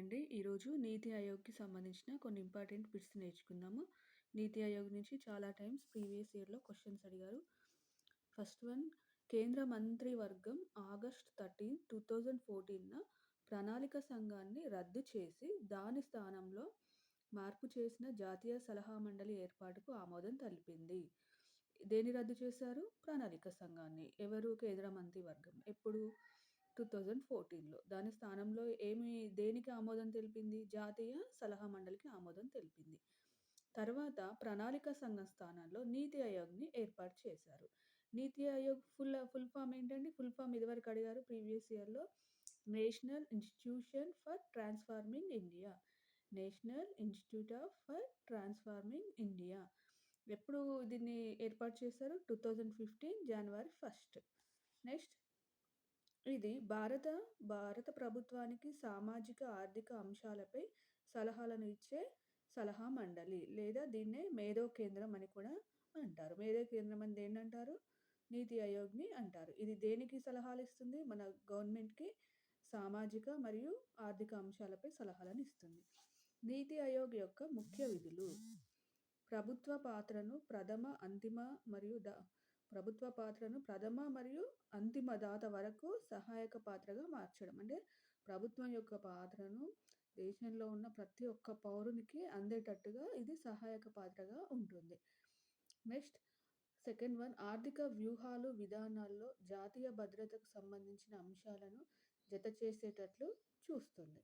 అండి. ఈరోజు నీతి ఆయోగ్‌కి సంబంధించిన కొన్ని ఇంపార్టెంట్ బిట్స్ నేర్చుకుందాము. నీతి ఆయోగ్ నుంచి చాలా టైమ్స్ ప్రీవియస్ ఇయర్‌లో క్వెషన్స్ అడిగారు. ఫస్ట్ వన్, కేంద్ర మంత్రివర్గం ఆగస్ట్ 13, 2014న ప్రణాళిక సంఘాన్ని రద్దు చేసి దాని స్థానంలో మార్పు చేసిన జాతీయ సలహా మండలి ఏర్పాటుకు ఆమోదం తెలిపింది. దేన్ని రద్దు చేశారు? ప్రణాళిక సంఘాన్ని. ఎవరు? కేంద్ర మంత్రివర్గం. ఎప్పుడు? 2014లో. దాని స్థానంలో దేనికి ఆమోదం తెలిపింది? జాతీయ సలహా మండలికి ఆమోదం తెలిపింది. తర్వాత ప్రణాళిక సంఘం స్థానంలో నీతి ఆయోగ్‌ని ఏర్పాటు చేశారు. నీతి ఆయోగ్ ఫుల్ ఫామ్ ఏంటండి? ఫుల్ ఫామ్ ఇదివరకు అడిగారు ప్రీవియస్ ఇయర్‌లో. National institution for transforming India. National institute for transforming India. ఎప్పుడు దీన్ని ఏర్పాటు చేశారు? 2015 జనవరి 1. నెక్స్ట్, ఇది భారత ప్రభుత్వానికి సామాజిక, ఆర్థిక అంశాలపై సలహాలను ఇచ్చే సలహా మండలి, లేదా దీన్నే మేధో కేంద్రం అని కూడా అంటారు. మేధో కేంద్రం అని దేన్నంటారు? నీతి ఆయోగ్‌ని అంటారు. ఇది దేనికి సలహాలు ఇస్తుంది? మన గవర్నమెంట్‌కి సామాజిక మరియు ఆర్థిక అంశాలపై సలహాలను ఇస్తుంది. నీతి ఆయోగ్ యొక్క ముఖ్య విధులు: ప్రభుత్వ పాత్రను ప్రథమ మరియు అంతిమ దాత వరకు సహాయక పాత్రగా మార్చడం. అంటే ప్రభుత్వం యొక్క పాత్రను దేశంలో ఉన్న ప్రతి ఒక్క పౌరునికి అందేటట్టుగా ఇది సహాయక పాత్రగా ఉంటుంది. నెక్స్ట్, సెకండ్ వన్, ఆర్థిక వ్యూహాలు, విధానాల్లో జాతీయ భద్రతకు సంబంధించిన అంశాలను జతచేసేటట్లు చూస్తుంది.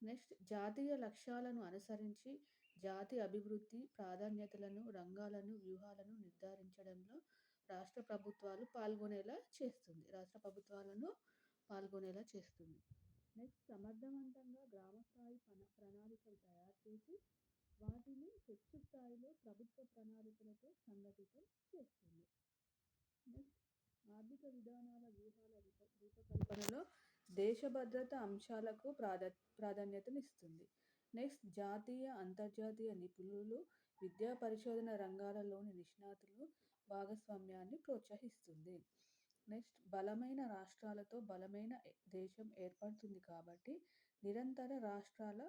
నెక్స్ట్, జాతీయ లక్ష్యాలను అనుసరించి జాతి అభివృద్ధి ప్రాధాన్యతలను, రంగాలను, వ్యూహాలను నిర్ధారించడంలో రాష్ట్ర ప్రభుత్వాలను పాల్గొనేలా చేస్తుంది. నెక్స్ట్, సమర్థవంతంగా గ్రామస్థాయి ప్రణాళికలు తయారు చేసి వాటిని హెచ్చు స్థాయిలో ప్రభుత్వ ప్రణాళికలతో సంఘటితం చేస్తుంది. నెక్స్ట్, ఆర్థిక విధానాల, వ్యూహాల రూపకల్పనలో దేశ భద్రత అంశాలకు ప్రాధాన్యతనిస్తుంది. నెక్స్ట్, జాతీయ, అంతర్జాతీయ నిపుణులు, విద్యా పరిశోధన రంగాలలోని నిష్ణాతులు భాగస్వామ్యాన్ని ప్రోత్సహిస్తుంది. నెక్స్ట్, బలమైన రాష్ట్రాలతో బలమైన దేశం ఏర్పడుతుంది కాబట్టి నిరంతర రాష్ట్రాల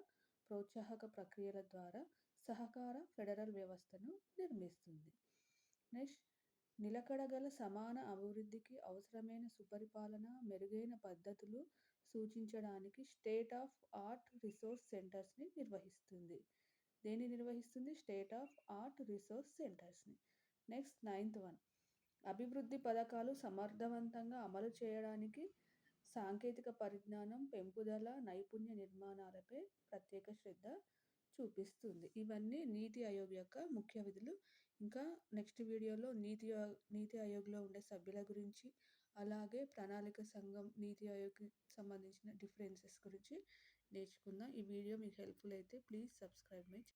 ప్రోత్సాహక ప్రక్రియల ద్వారా సహకార ఫెడరల్ వ్యవస్థను నిర్మిస్తుంది. నెక్స్ట్, నిలకడగల సమాన అభివృద్ధికి అవసరమైన సుపరిపాలన, మెరుగైన పద్ధతులు సూచించడానికి స్టేట్ ఆఫ్ ఆర్ట్ రిసోర్స్ సెంటర్స్ని నిర్వహిస్తుంది. దేన్ని నిర్వహిస్తుంది? స్టేట్ ఆఫ్ ఆర్ట్ రిసోర్స్ సెంటర్స్ని. నెక్స్ట్, నైన్త్ వన్, అభివృద్ధి పథకాలు సమర్థవంతంగా అమలు చేయడానికి సాంకేతిక పరిజ్ఞానం, పెంపుదల, నైపుణ్య నిర్మాణాలపై ప్రత్యేక శ్రద్ధ చూపిస్తుంది. ఇవన్నీ నీతి ఆయోగ్ యొక్క ముఖ్య విధులు. ఇంకా నెక్స్ట్ వీడియోలో నీతి ఆయోగ్లో ఉండే సభ్యుల గురించి, అలాగే ప్రణాళిక సంఘం, నీతి ఆయోగ్కి సంబంధించిన డిఫరెన్సెస్ గురించి నేర్చుకుందాం. ఈ వీడియో మీకు హెల్ప్ఫుల్ అయితే ప్లీజ్ సబ్స్క్రైబ్ మై ఛానల్.